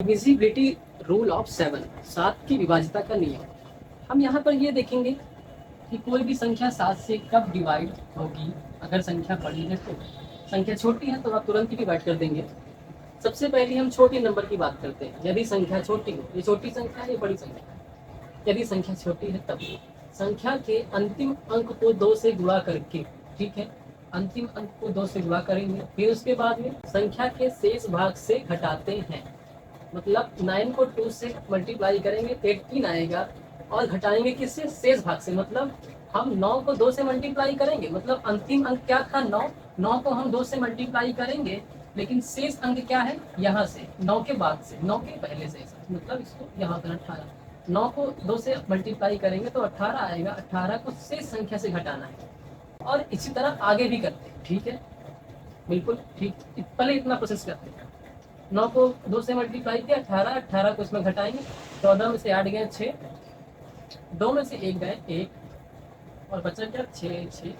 Divisibility rule of 7, 7 की विभाज्यता का नियम। हम यहाँ पर ये देखेंगे कि कोई भी संख्या 7 से कब डिवाइड होगी। अगर संख्या बड़ी है तो, संख्या छोटी है तो आप तुरंत ही डिवाइड कर देंगे। सबसे पहले हम छोटे नंबर की बात करते हैं। यदि संख्या छोटी हो, ये छोटी संख्या है, ये बड़ी संख्या है। यदि संख्या छोटी है तब संख्या के अंतिम अंक को 2 से गुणा करके, ठीक है, अंतिम अंक को 2 से गुणा करेंगे। फिर उसके बाद में संख्या के शेष भाग से घटाते हैं। मतलब 9 को 2 से मल्टीप्लाई करेंगे 18 आएगा, और घटाएंगे किससे? शेष भाग से। मतलब हम 9 को 2 से मल्टीप्लाई करेंगे, मतलब अंतिम अंक क्या था? 9। 9 को हम 2 से मल्टीप्लाई करेंगे, लेकिन शेष अंक क्या है? यहाँ से 9 के बाद से, 9 के पहले से, मतलब इसको यहाँ पर 18। 9 को 2 से मल्टीप्लाई करेंगे तो 18 आएगा। 18 को शेष संख्या से घटाना है, और इसी तरह आगे भी करते हैं। ठीक है, बिल्कुल ठीक। पहले इतना प्रोसेस करते हैं। 9 को 2 से मल्टीप्लाई किया, 18। 18 को इसमें घटाएंगे, 14 में से 8 गए 6, 2 में से 1 गए 1, और बचा क्या? 6 6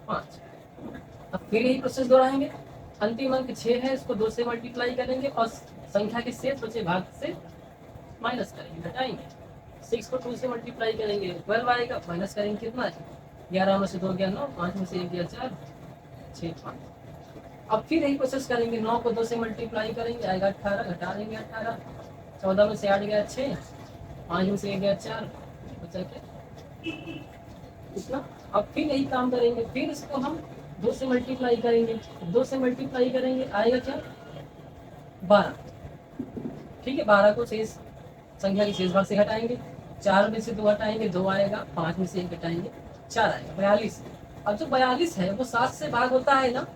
5। अब फिर यही प्रोसेस दोहराएंगे। अंतिम अंक 6 है, इसको 2 से मल्टीप्लाई करेंगे और संख्या के शेष बचे भाग से माइनस करेंगे, घटाएंगे। 6 को 2 से मल्टीप्लाई करेंगे 12 आएगा, माइनस करेंगे कितना है? 11 में से 2 गया 9, 5 में से 1 गया 4, 6 5। अब फिर यही प्रोसेस करेंगे। 9 को 2 से मल्टीप्लाई करेंगे, आएगा 18, घटा देंगे 18। 14 में से 8 गया 6, 5 में से 1 गया 4, बचा क्या? इतना। अब फिर यही काम करेंगे। फिर इसको हम 2 से मल्टीप्लाई करेंगे, 2 से मल्टीप्लाई करेंगे, आएगा क्या? 12। ठीक है, 12 को शेष संख्या के शेष भाग से घटाएंगे। 4 में से 2 हटाएंगे, 2 आएगा। 5 में से 1 घटाएंगे, 4 आएगा, 42। अब जो 42 है वो 7 से भाग होता है ना।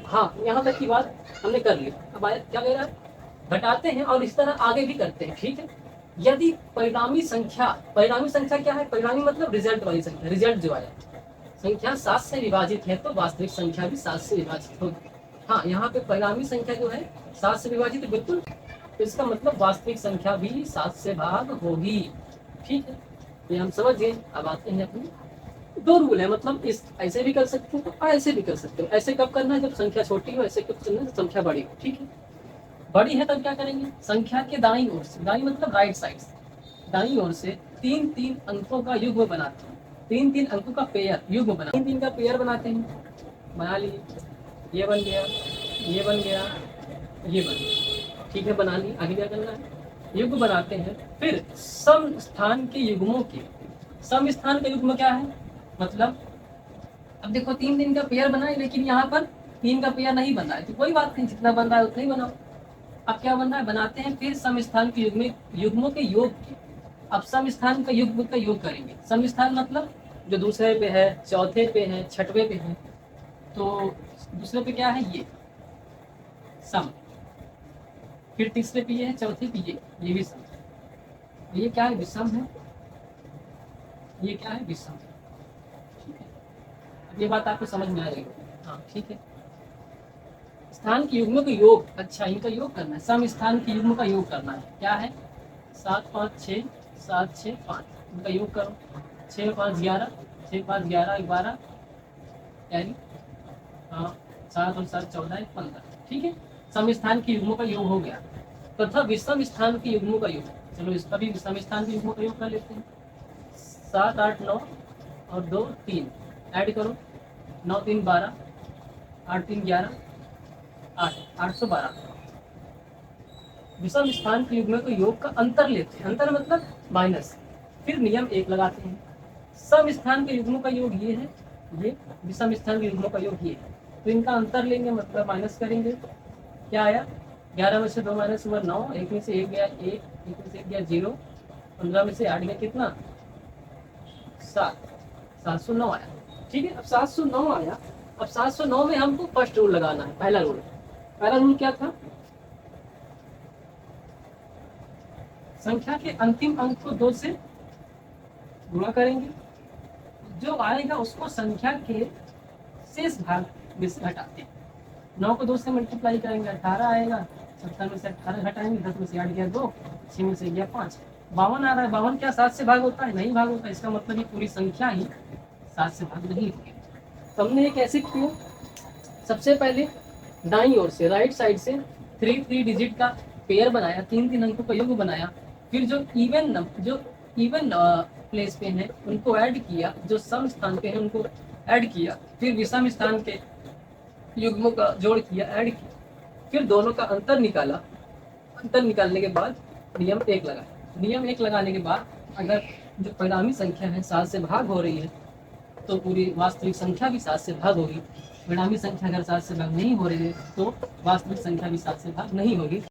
हाँ, यहाँ तक की बात हमने कर ली। अब आया क्या कह रहा है? घटाते हैं और इस तरह आगे भी करते हैं। ठीक है, यदि परिणामी संख्या क्या है? परिणामी मतलब रिजल्ट वाली संख्या, रिजल्ट जो आया, संख्या 7 से विभाजित है तो वास्तविक संख्या भी 7 से विभाजित होगी। हाँ, यहाँ पे परिणामी संख्या जो है 7 से विभाजित है, बिल्कुल। तो इसका मतलब वास्तविक संख्या भी 7 से भाग होगी। ठीक है, ये हम समझ गए। अब आते हैं अपनी 2 रूल है। मतलब इस ऐसे भी कर सकते हो और ऐसे भी कर सकते हो। ऐसे कब करना है? जब संख्या छोटी हो। ऐसे कब करना है? जब संख्या बड़ी हो। ठीक है, बड़ी है तब क्या करेंगे? संख्या के दाईं ओर से, दाईं मतलब राइट साइड से, दाईं ओर से 3-3 अंकों का युग्म बनाते हैं। 3-3 अंकों का पेयर, युग्म बना, 3-3 का पेयर बनाते हैं। बना लिए, ये बन गया, ये बन गया, ये बन गया। ठीक है, बना ली। आगे क्या करना है? युग्म बनाते हैं। फिर सम स्थान के युग्मों के, सम स्थान का युग्म क्या है? मतलब अब देखो 3-3 का पेयर बना है, लेकिन यहाँ पर 3 का पेयर नहीं बना है, तो कोई बात नहीं, जितना बन रहा है उतना ही बनाओ। अब क्या बनना है? बनाते हैं फिर सम स्थान के युग्मों के योग की। अब सम स्थान का युग्म का योग करेंगे। सम स्थान मतलब जो दूसरे पे है, चौथे पे है, छठवें पे है। तो दूसरे पे क्या है? ये सम। फिर तीसरे पे ये है, चौथे पे ये भी सम। ये क्या है? विषम है। ये क्या है? विषम। ठीक है, अब ये बात आपको समझ में आ जाएगी। हाँ, ठीक है। स्थान के युग्मों का योग, अच्छा, इनका योग करना है। सम स्थान के युग्म का योग करना है। क्या है? 7 5 6, 7 6 5, इनका योग करो। 6 5 11, 6 5 11 12, यानी हाँ 7 और 7 14 15। ठीक है, सम स्थान के युग्मों का योग हो गया। तथा विषम स्थान के युग्मों का योग, चलो इसका भी विषम स्थान के युग्मों का योग कर लेते हैं। 7 8 9 और 2 3, ऐड करो। 9 3 12, 8 3 11, 8 812। विषम स्थान के युग्मों के योग का अंतर लेते हैं। अंतर मतलब माइनस। फिर नियम 1 लगाते हैं। सम स्थान के युग्मों का योग ये है, ये विषम स्थान के युग्मों का योग ये है, तो इनका अंतर लेंगे, मतलब माइनस करेंगे। क्या आया? 11 में से 2 माइनस हुआ 9, 1 में से 1 गया 1, 1 में से 1 गया 0, 15 में से 8 गया कितना? 7, 709 आया। ठीक है, अब 709 आया। अब 709 में हमको फर्स्ट रूल लगाना है। पहला रूल क्या था? संख्या के अंतिम अंक को 2 से गुणा करेंगे, जो आएगा उसको संख्या के शेष भाग में से घटाते हैं। 9 को 2 से मल्टीप्लाई करेंगे, 18 आएगा। 70 में से 18 घटाएंगे, 10 में से 8 गया 2, 6 में से गया 5, 52 आ रहा है। 52 क्या 7 से भाग होता है? नहीं भाग होता। इसका मतलब ये पूरी संख्या ही 7 से भाग नहीं होगी। तो हमने ये कैसे किया? सबसे पहले दाईं ओर से, राइट साइड से 3 3 डिजिट का पेयर बनाया, 3-3 अंकों का योग बनाया, फिर जो इवन प्लेस पे हैं उनको ऐड किया, जो सम स्थान पे हैं उनको ऐड किया, फिर विषम स्थान के युग्मों का जोड़ किया, ऐड किया, फिर दोनों का अंतर निकाला। अंतर निकालने के बाद नियम 1 लगाया। नियम 1 लगाने के बाद अगर जो परिणामी संख्या है 7 से भाग हो रही है तो पूरी वास्तविक संख्या भी 7 से भाग होगी। परिणामी संख्या अगर 7 से भाग नहीं हो रही है तो वास्तविक संख्या भी 7 से भाग नहीं होगी।